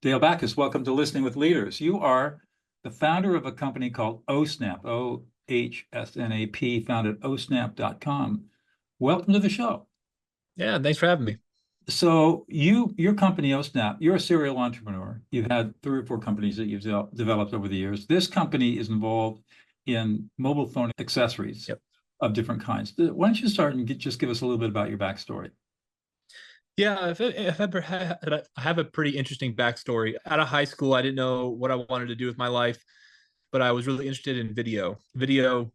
Dale Backus, welcome to Listening with Leaders. You are the founder of a company called Ohsnap, Ohsnap, founded ohsnap.com. Welcome to the show. Yeah, thanks for having me. So your company, Ohsnap, you're a serial entrepreneur. You've had 3 or 4 companies that you've developed over the years. This company is involved in mobile phone accessories Yep. of different kinds. Why don't you start and just give us a little bit about your backstory? Yeah, if I ever I have a pretty interesting backstory. Out of high school, I didn't know what I wanted to do with my life, but I was really interested in video. Video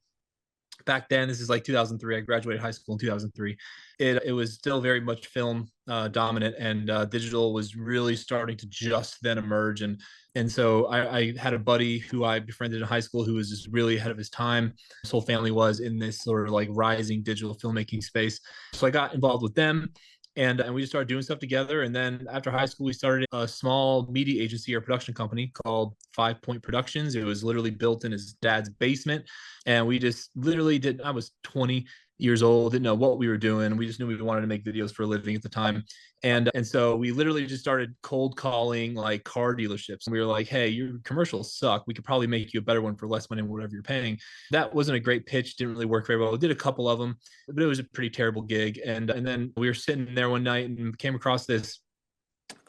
back then, this is like 2003. I graduated high school in 2003. It was still very much film dominant, and digital was really starting to just then emerge. And so I had a buddy who I befriended in high school who was just really ahead of his time. His whole family was in this sort of like rising digital filmmaking space. So I got involved with them. And we just started doing stuff together. And then after high school, we started a small media agency or production company called 5 Point Productions. It was literally built in his dad's basement. And we just literally did, I was 20 years old, didn't know what we were doing. We just knew we wanted to make videos for a living at the time. And so we literally just started cold calling like car dealerships. And we were like, hey, your commercials suck. We could probably make you a better one for less money than whatever you're paying. That wasn't a great pitch, didn't really work very well. We did a couple of them, but it was a pretty terrible gig. And then we were sitting there one night and came across this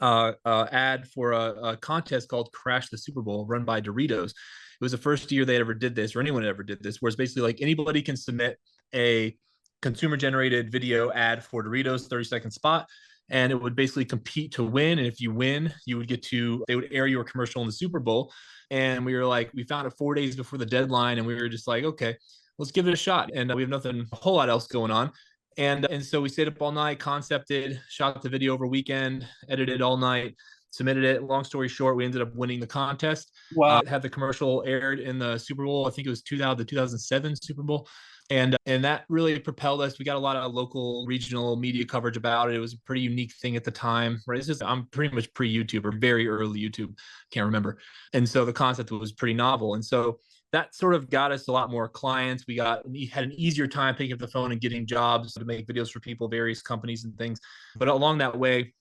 ad for a contest called Crash the Super Bowl run by Doritos. It was the first year they ever did this, or anyone ever did this, where it's basically like anybody can submit a consumer generated video ad for Doritos 30-second spot, and it would basically compete to win. And if you win, you would they would air your commercial in the Super Bowl. And we were like, we found it 4 days before the deadline, and we were just like, okay, let's give it a shot. And we have nothing, a whole lot else going on. And so we stayed up all night, concepted, shot the video over weekend, edited all night, submitted it. Long story short, we ended up winning the contest. Wow. Had the commercial aired in the Super Bowl. I think it was the 2007 Super Bowl. And that really propelled us. We got a lot of local, regional media coverage about it. It was a pretty unique thing at the time, right? It's just, I'm pretty much pre-YouTube or very early YouTube, can't remember. And so the concept was pretty novel. And so that sort of got us a lot more clients. We had an easier time picking up the phone and getting jobs to make videos for people, various companies and things. But along the way,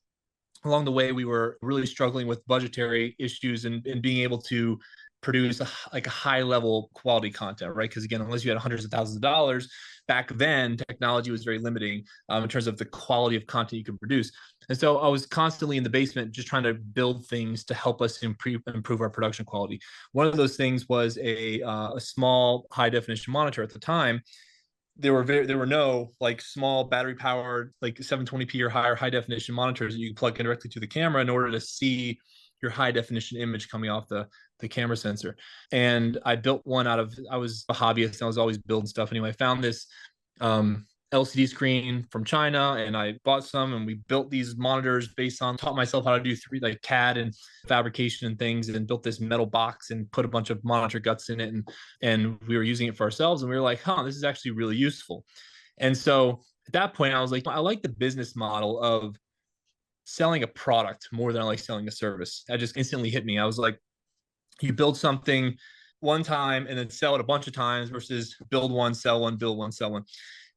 we were really struggling with budgetary issues and being able to produce a high level quality content, right? Because again, unless you had hundreds of thousands of dollars back then, technology was very limiting in terms of the quality of content you could produce. And so I was constantly in the basement just trying to build things to help us improve our production quality. One of those things was a small high definition monitor at the time. There were no like small battery powered like 720p or higher high definition monitors that you could plug in directly to the camera in order to see your high definition image coming off the camera sensor. And I built one I was a hobbyist. I was always building stuff anyway. I found this LCD screen from China, and I bought some, and we built these monitors taught myself how to do like CAD and fabrication and things, and built this metal box and put a bunch of monitor guts in it. And we were using it for ourselves, and we were like, this is actually really useful. And so at that point, I was like, I like the business model of selling a product more than I like selling a service. That just instantly hit me. I was like, you build something one time and then sell it a bunch of times versus build one, sell one, build one, sell one.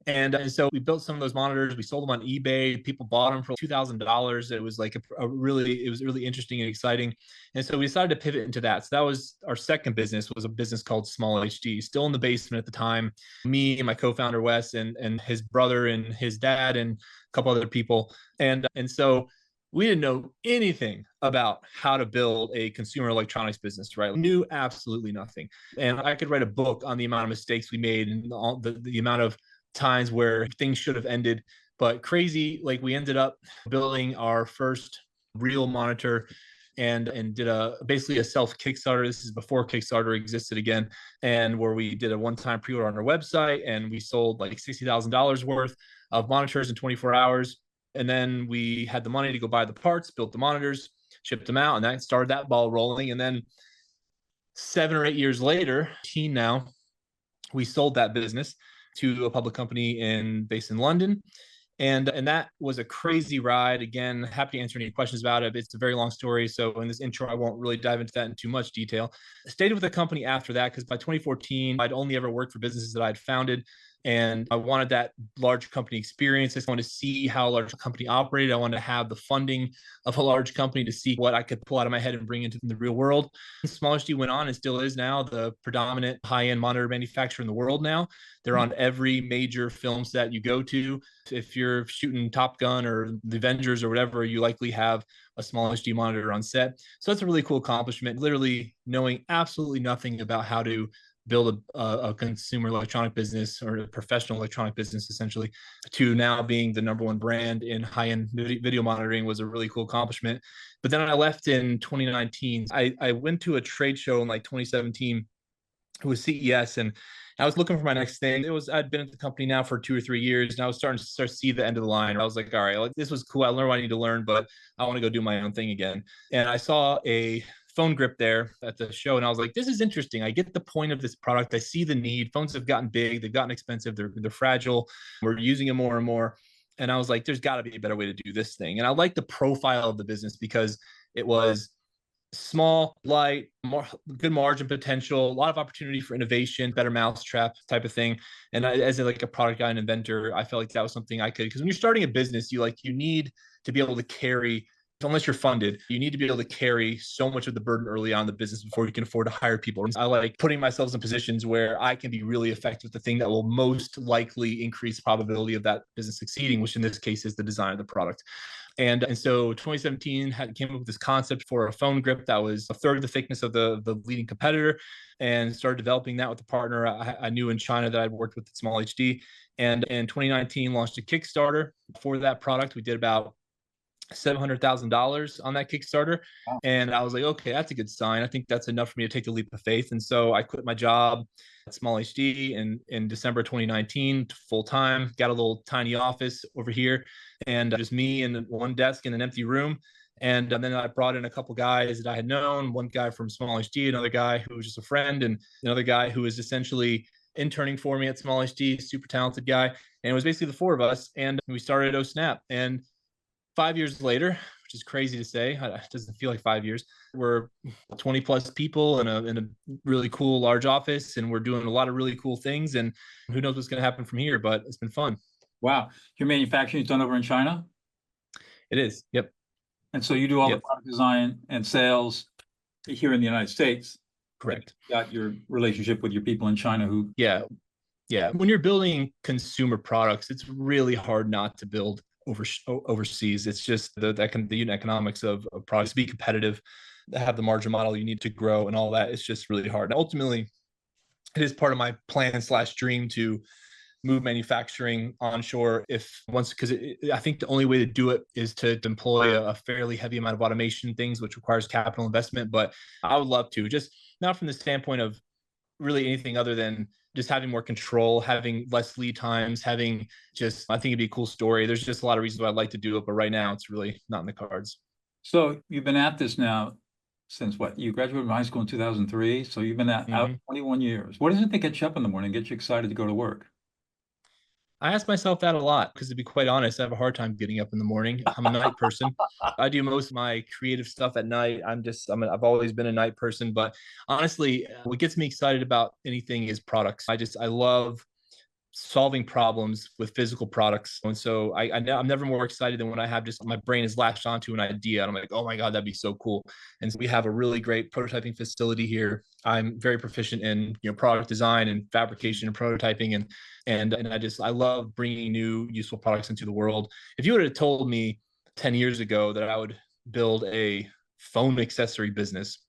And so we built some of those monitors. We sold them on eBay. People bought them for $2,000. It was like it was really interesting and exciting. And so we decided to pivot into that. So that was our second business, was a business called Small HD, still in the basement at the time. Me and my co-founder Wes and his brother and his dad and a couple other people. And so we didn't know anything about how to build a consumer electronics business, right? We knew absolutely nothing. And I could write a book on the amount of mistakes we made and all the amount of times where things should have ended. But crazy, like we ended up building our first real monitor and did basically a self Kickstarter. This is before Kickstarter existed again, and where we did a one-time pre-order on our website, and we sold like $60,000 worth of monitors in 24 hours. And then we had the money to go buy the parts, built the monitors, shipped them out, and that started that ball rolling. And then 7 or 8 years later, now, we sold that business to a public company based in London. And that was a crazy ride. Again, happy to answer any questions about it. It's a very long story. So in this intro, I won't really dive into that in too much detail. I stayed with the company after that because by 2014, I'd only ever worked for businesses that I'd founded. And I wanted that large company experience. I just wanted to see how a large company operated. I wanted to have the funding of a large company to see what I could pull out of my head and bring into the real world. SmallHD went on and still is now the predominant high-end monitor manufacturer in the world now. They're on every major film set you go to. If you're shooting Top Gun or the Avengers or whatever, you likely have a SmallHD monitor on set. So that's a really cool accomplishment, literally knowing absolutely nothing about how to build a consumer electronic business or a professional electronic business, essentially, to now being the #1 brand in high-end video monitoring was a really cool accomplishment. But then I left in 2019. I went to a trade show in like 2017. It was CES, and I was looking for my next thing. I'd been at the company now for 2 or 3 years, and I was starting to see the end of the line. I was like, all right, like, this was cool. I learned what I need to learn, but I want to go do my own thing again. And I saw a phone grip there at the show, and I was like, this is interesting. I get the point of this product. I see the need. Phones have gotten big. They've gotten expensive. They're fragile. We're using them more and more. And I was like, there's got to be a better way to do this thing. And I like the profile of the business because it was small, light, good margin potential, a lot of opportunity for innovation, better mousetrap type of thing. And as like a product guy and inventor, I felt like that was something I could, because when you're starting a business, you need to be able to carry, unless you're funded, you need to be able to carry so much of the burden early on in the business before you can afford to hire people. And I like putting myself in positions where I can be really effective with the thing that will most likely increase the probability of that business succeeding, which in this case is the design of the product. And so 2017 came up with this concept for a phone grip that was a third of the thickness of the leading competitor, and started developing that with a partner I knew in China that I'd worked with at SmallHD. And in 2019, launched a Kickstarter for that product. We did about $700,000 on that Kickstarter. Wow. And I was like, okay, that's a good sign. I think that's enough for me to take the leap of faith. And so I quit my job at SmallHD in December 2019 full time, got a little tiny office over here, and just me and one desk in an empty room. And then I brought in a couple guys that I had known, one guy from SmallHD, another guy who was just a friend, and another guy who was essentially interning for me at SmallHD, super talented guy. And it was basically the four of us. And we started Ohsnap. And 5 years later, which is crazy to say, it doesn't feel like 5 years, we're 20 plus people in a really cool large office, and we're doing a lot of really cool things, and who knows what's going to happen from here, but it's been fun. Wow. Your manufacturing is done over in China? It is. Yep. And so you do all the product design and sales here in the United States. Correct. You got your relationship with your people in China who... Yeah. When you're building consumer products, it's really hard not to build overseas. It's just the unit economics of products, to be competitive, to have the margin model you need to grow and all that. It's just really hard. And ultimately, it is part of my plan / dream to move manufacturing onshore because I think the only way to do it is to employ a fairly heavy amount of automation things, which requires capital investment. But I would love to, just not from the standpoint of really anything other than just having more control, having less lead times, I think it'd be a cool story. There's just a lot of reasons why I'd like to do it, but right now it's really not in the cards. So you've been at this now since what? You graduated from high school in 2003. So you've been out 21 years. What is it that gets you up in the morning, gets you excited to go to work? I ask myself that a lot because, to be quite honest, I have a hard time getting up in the morning. I'm a night person. I do most of my creative stuff at night. I've always been a night person, but honestly, what gets me excited about anything is products. I love solving problems with physical products. And so I'm never more excited than when I have just my brain is latched onto an idea and I'm like, oh my God, that'd be so cool. And so we have a really great prototyping facility here. I'm very proficient in product design and fabrication and prototyping, and I love bringing new useful products into the world. If you would have told me 10 years ago that I would build a phone accessory business,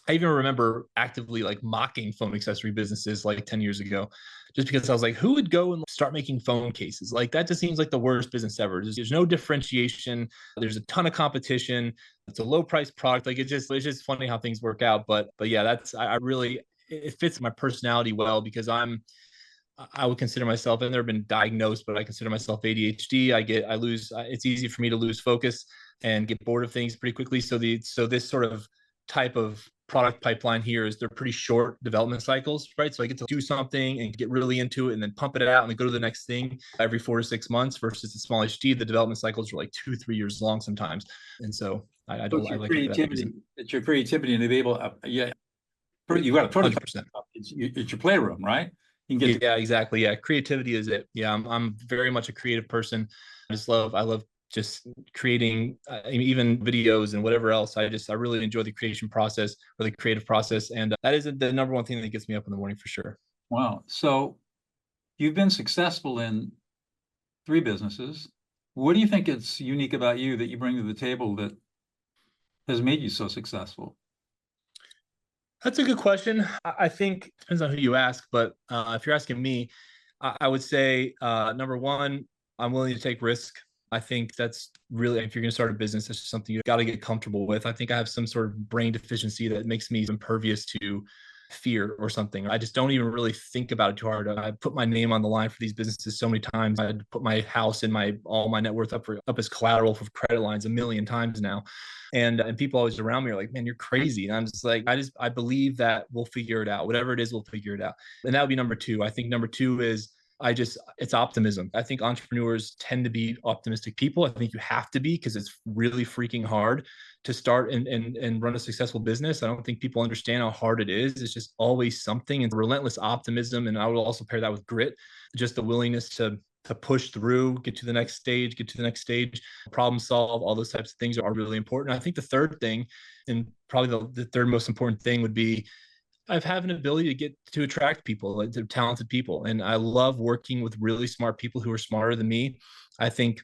I even remember actively like mocking phone accessory businesses like 10 years ago, just because I was like, who would go and start making phone cases? Like, that just seems like the worst business ever. There's no differentiation. There's a ton of competition. It's a low price product. Like, it's just funny how things work out. But yeah, it fits my personality well, because I would consider myself, I've never been diagnosed, but I consider myself ADHD. It's easy for me to lose focus and get bored of things pretty quickly. So this sort of type of product pipeline here is they're pretty short development cycles, right? So I get to do something and get really into it and then pump it out and then go to the next thing every 4 to 6 months, versus the SmallHD, the development cycles are like 2-3 years long sometimes. And so I like creativity. It's your creativity and to be able, you got a prototype. 100%. It's your playroom, right? You can get Yeah, exactly. Yeah, creativity is it. Yeah, I'm very much a creative person. I love just creating even videos and whatever else. I really enjoy the creation process or the creative process, and that is the number one thing that gets me up in the morning for sure. wow. So you've been successful in three businesses. What do you think it's unique about you that you bring to the table that has made you so successful? That's a good question. I think it depends on who you ask, but if you're asking me, I would say number one, I'm willing to take risk. I think that's really, if you're going to start a business, that's just something you got to get comfortable with. I think I have some sort of brain deficiency that makes me impervious to fear or something. I just don't even really think about it too hard. I put my name on the line for these businesses so many times. I put my house and my all my net worth up as collateral for credit lines a million times now. And people always around me are like, man, you're crazy. And I'm just like, I believe that we'll figure it out. Whatever it is, we'll figure it out. And that would be number two. I think number two is it's optimism. I think entrepreneurs tend to be optimistic people. I think you have to be, because it's really freaking hard to start and run a successful business. I don't think people understand how hard it is. It's just always something, and relentless optimism. And I would also pair that with grit, just the willingness to push through, get to the next stage, problem solve. All those types of things are really important. I think the third thing, and probably the third most important thing, would be I have an ability to get to attract people, like to talented people. And I love working with really smart people who are smarter than me. I think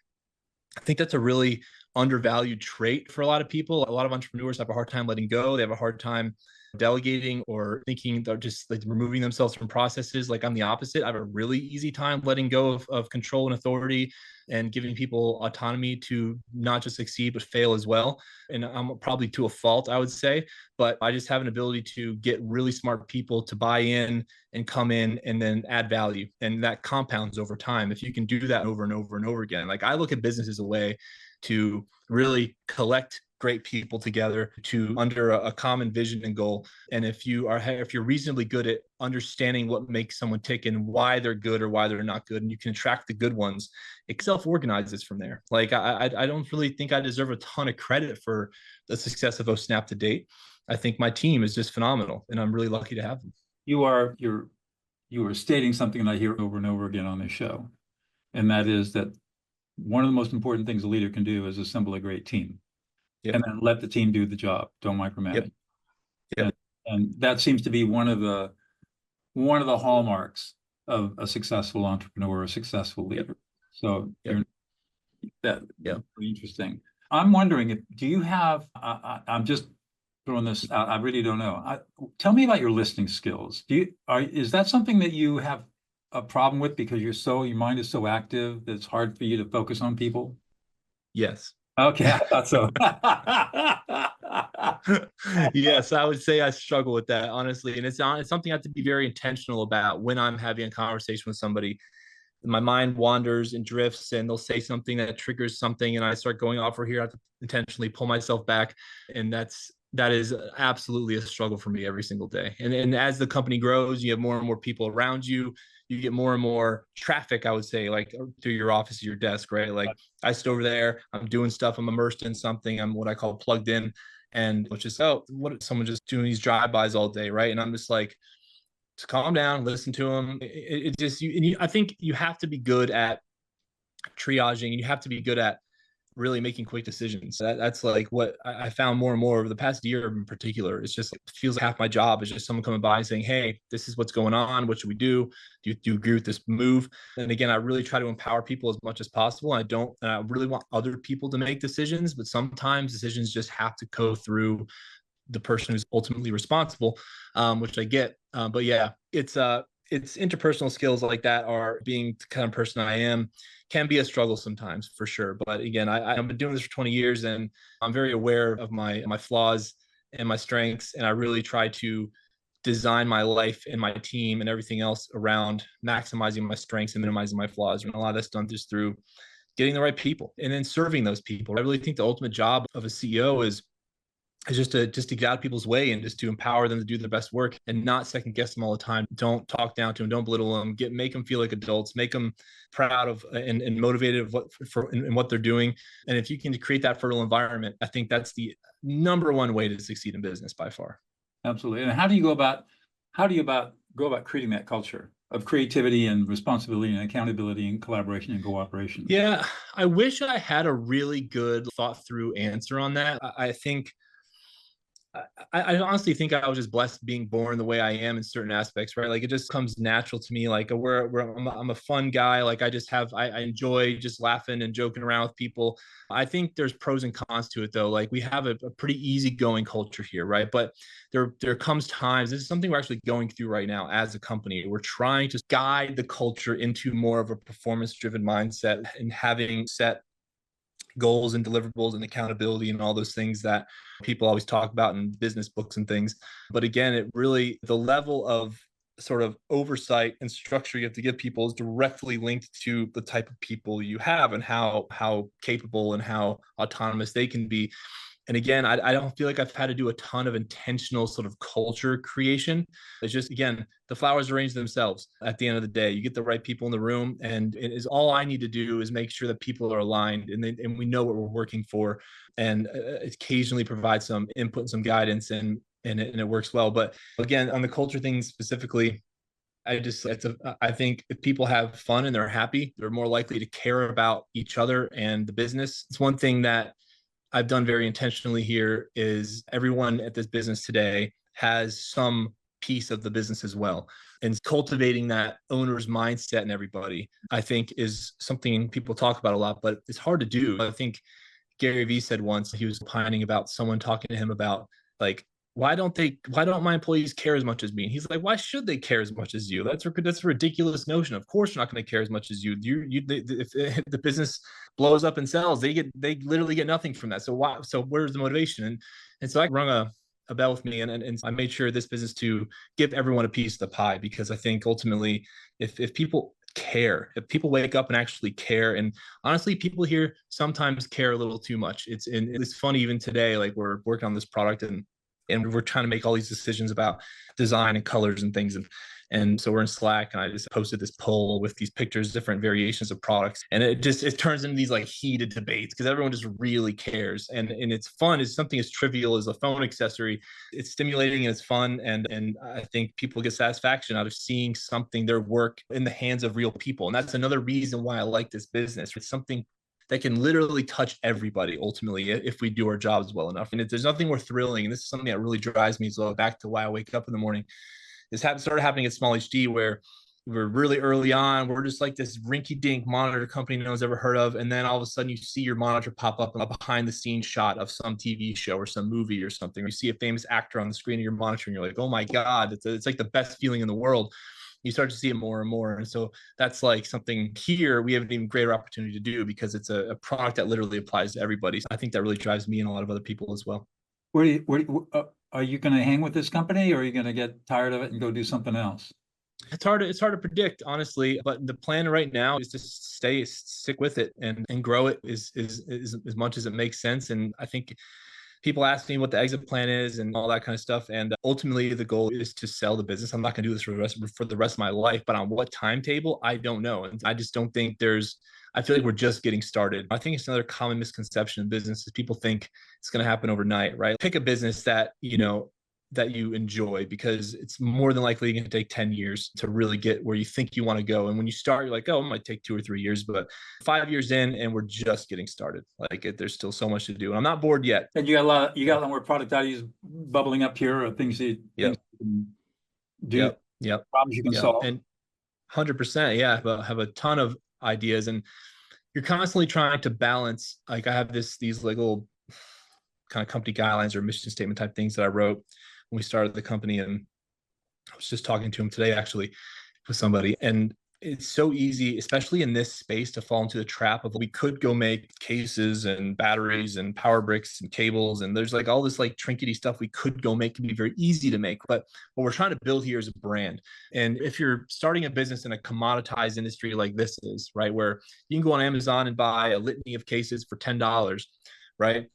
that's a really undervalued trait for a lot of people. A lot of entrepreneurs have a hard time letting go. They have a hard time delegating or thinking they're just like removing themselves from processes. Like I'm the opposite. I have a really easy time letting go of control and authority and giving people autonomy to not just succeed, but fail as well. And I'm probably to a fault, I would say, but I just have an ability to get really smart people to buy in and come in and then add value. And that compounds over time. If you can do that over and over and over again, like I look at business as a way to really collect great people together to under a common vision and goal. And if you're reasonably good at understanding what makes someone tick and why they're good or why they're not good, and you can attract the good ones, it self-organizes from there. Like I don't really think I deserve a ton of credit for the success of Ohsnap to date. I think my team is just phenomenal, and I'm really lucky to have them. You are stating something that I hear over and over again on this show, and that is that one of the most important things a leader can do is assemble a great team. Yep. And then let the team do the job. Don't micromanage. Yep. Yep. And that seems to be one of the hallmarks of a successful entrepreneur, a successful leader. So that's pretty interesting. I'm wondering do you have? I'm just throwing this out. I really don't know. Tell me about your listening skills. Is that something that you have a problem with because your mind is so active that it's hard for you to focus on people? Yes. Okay, I thought so. Yes, I would say I struggle with that, honestly. And it's something I have to be very intentional about when I'm having a conversation with somebody. My mind wanders and drifts, and they'll say something that triggers something, and I start going off for here. I have to intentionally pull myself back. And that is absolutely a struggle for me every single day. And as the company grows, you have more and more people around you. You get more and more traffic, I would say, like through your office, your desk, right? Like I sit over there, I'm doing stuff, I'm immersed in something, I'm what I call plugged in. And it's just, what someone just doing these drive-bys all day, right? And I'm just like, just calm down, listen to them. It just, I think you have to be good at triaging, and you have to be good at really making quick decisions. That's like what I found more and more over the past year in particular. It's just, it feels like half my job is just someone coming by and saying, hey, this is what's going on. What should we do? Do you agree with this move? And again, I really try to empower people as much as possible. And I really want other people to make decisions, but sometimes decisions just have to go through the person who's ultimately responsible, which I get. But yeah, it's interpersonal skills like that, are being the kind of person I am, can be a struggle sometimes for sure. But again, I've been doing this for 20 years, and I'm very aware of my flaws and my strengths. And I really try to design my life and my team and everything else around maximizing my strengths and minimizing my flaws. And a lot of that's done just through getting the right people and then serving those people. I really think the ultimate job of a CEO is just to get out of people's way and just to empower them to do their best work and not second guess them all the time. Don't talk down to them, don't belittle them, make them feel like adults, make them proud of and motivated of what they're doing. And if you can create that fertile environment, I think that's the number one way to succeed in business by far. Absolutely. And how do you go about creating that culture? of creativity and responsibility and accountability and collaboration and cooperation? Yeah, I wish I had a really good thought through answer on that. I think I honestly think I was just blessed being born the way I am in certain aspects, right? Like it just comes natural to me. Like I'm a fun guy. Like I enjoy just laughing and joking around with people. I think there's pros and cons to it though. Like we have a pretty easygoing culture here, right? But there comes times, this is something we're actually going through right now as a company. We're trying to guide the culture into more of a performance driven mindset and having set goals and deliverables and accountability and all those things that people always talk about in business books and things. But again, it really, the level of sort of oversight and structure you have to give people is directly linked to the type of people you have and how capable and how autonomous they can be. And again, I don't feel like I've had to do a ton of intentional sort of culture creation. It's just, again, the flowers arrange themselves at the end of the day. You get the right people in the room, and it is all I need to do is make sure that people are aligned and we know what we're working for, and occasionally provide some input and some guidance, and it works well. But again, on the culture thing specifically, I think if people have fun and they're happy, they're more likely to care about each other and the business. It's one thing that I've done very intentionally here is everyone at this business today has some piece of the business as well. And cultivating that owner's mindset in everybody, I think, is something people talk about a lot, but it's hard to do. I think Gary Vee said once, he was pining about someone talking to him about, like, why don't my employees care as much as me? And he's like, why should they care as much as you? That's a ridiculous notion. Of course, you're not going to care as much as you. If the business blows up and sells, they literally get nothing from that. So why? So where's the motivation? And so I rung a bell with me, and I made sure this business to give everyone a piece of the pie, because I think ultimately, if people care, if people wake up and actually care, and honestly, people here sometimes care a little too much. It's funny even today, like we're working on this product, and we're trying to make all these decisions about design and colors and things. And so we're in Slack, and I just posted this poll with these pictures, different variations of products. And it turns into these like heated debates because everyone just really cares. And it's fun. It's something as trivial as a phone accessory. It's stimulating and it's fun. And I think people get satisfaction out of seeing something, their work in the hands of real people. And that's another reason why I like this business. It's something that can literally touch everybody ultimately if we do our jobs well enough. And there's nothing more thrilling, and this is something that really drives me as well, back to why I wake up in the morning. This started happening at Small HD, where we're really early on. We're just like this rinky-dink monitor company no one's ever heard of. And then all of a sudden you see your monitor pop up in a behind the scenes shot of some TV show or some movie or something. Or you see a famous actor on the screen of your monitor and you're like, oh my God, it's like the best feeling in the world. You start to see it more and more. And so that's like something here we have an even greater opportunity to do, because it's a product that literally applies to everybody. So I think that really drives me and a lot of other people as well. Are you going to hang with this company, or are you going to get tired of it and go do something else? It's hard to predict, honestly, but the plan right now is to stick with it and grow it is as much as it makes sense. And I think people ask me what the exit plan is and all that kind of stuff. And ultimately, the goal is to sell the business. I'm not going to do this for the rest of my life, but on what timetable, I don't know. And I just don't think I feel like we're just getting started. I think it's another common misconception in business is people think it's going to happen overnight, right? Pick a business that you enjoy, because it's more than likely going to take 10 years to really get where you think you want to go. And when you start, you're like, oh, it might take 2 or 3 years, but 5 years in and we're just getting started. There's still so much to do. And I'm not bored yet. And you got a lot more product ideas bubbling up here, or things you can do, problems you can solve. And 100%. Yeah. I have a ton of ideas, and you're constantly trying to balance. Like I have these like little kind of company guidelines or mission statement type things that I wrote when we started the company. And I was just talking to him today, actually, with somebody. And it's so easy, especially in this space, to fall into the trap of we could go make cases and batteries and power bricks and cables. And there's like all this like trinkety stuff we could go make. Can be very easy to make. But what we're trying to build here is a brand. And if you're starting a business in a commoditized industry like this is, right, where you can go on Amazon and buy a litany of cases for $10, right?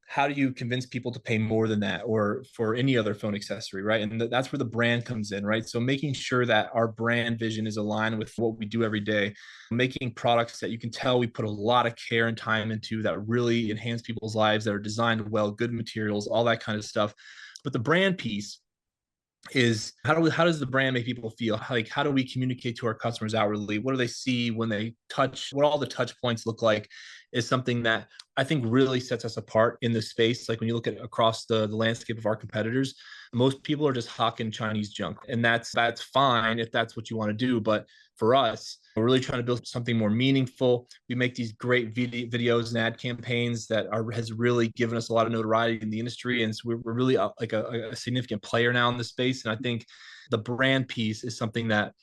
How do you convince people to pay more than that, or for any other phone accessory, right? And that's where the brand comes in, right? So making sure that our brand vision is aligned with what we do every day, making products that you can tell we put a lot of care and time into, that really enhance people's lives, that are designed well, good materials, all that kind of stuff. But the brand piece is how does the brand make people feel? Like, how do we communicate to our customers outwardly? What do they see when they touch? What all the touch points look like is something that I think really sets us apart in this space. Like when you look at across the landscape of our competitors, most people are just hawking Chinese junk, and that's fine if that's what you want to do. But for us, we're really trying to build something more meaningful. We make these great videos and ad campaigns that has really given us a lot of notoriety in the industry, and so we're really like a significant player now in the space. And I think the brand piece is something that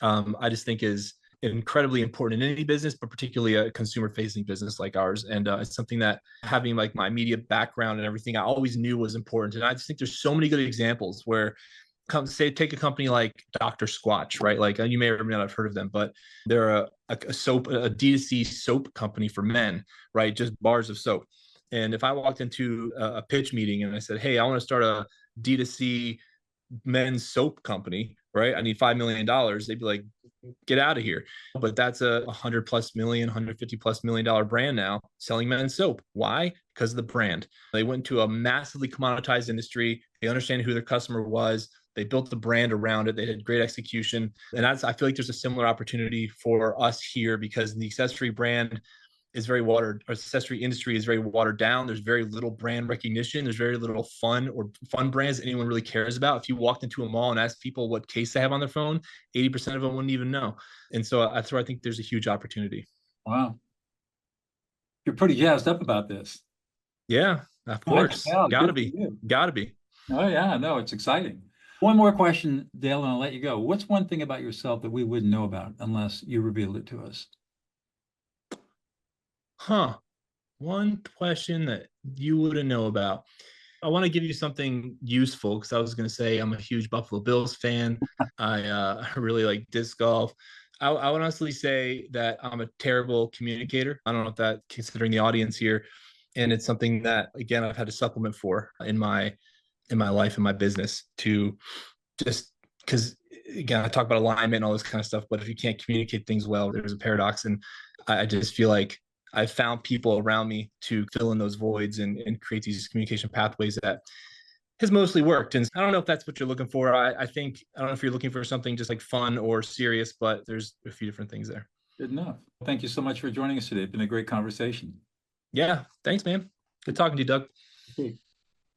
I just think is incredibly important in any business, but particularly a consumer-facing business like ours. And it's something that having like my media background and everything, I always knew was important. And I just think there's so many good examples where take a company like Dr. Squatch, right? Like you may or may not have heard of them, but they're a soap, a D2C soap company for men, right? Just bars of soap. And if I walked into a pitch meeting and I said, hey, I want to start a D2C men's soap company, right? I need $5 million. They'd be like, get out of here. But that's a 150+ million dollar brand now selling men's soap. Why? Because of the brand. They went to a massively commoditized industry. They understand who their customer was. They built the brand around it. They had great execution. And I feel like there's a similar opportunity for us here because the accessory brand is very watered, or accessory industry is very watered down. There's very little brand recognition. There's very little fun brands anyone really cares about. If you walked into a mall and asked people what case they have on their phone, 80% of them wouldn't even know. And so that's where I think there's a huge opportunity. Wow. You're pretty jazzed up about this. Yeah, of course. Gotta be. Oh yeah, no, it's exciting. One more question, Dale, and I'll let you go. What's one thing about yourself that we wouldn't know about unless you revealed it to us? One question that you wouldn't know about. I want to give you something useful because I was going to say I'm a huge Buffalo Bills fan. I really like disc golf. I would honestly say that I'm a terrible communicator. I don't know if that, considering the audience here, and it's something that again I've had to supplement for in my life and my business to just because again I talk about alignment and all this kind of stuff, but if you can't communicate things well, there's a paradox, and I just feel like I've found people around me to fill in those voids and create these communication pathways that has mostly worked. And I don't know if that's what you're looking for. I think, I don't know if you're looking for something just like fun or serious, but there's a few different things there. Good enough. Thank you so much for joining us today. It's been a great conversation. Yeah. Thanks, man. Good talking to you, Doug. Okay.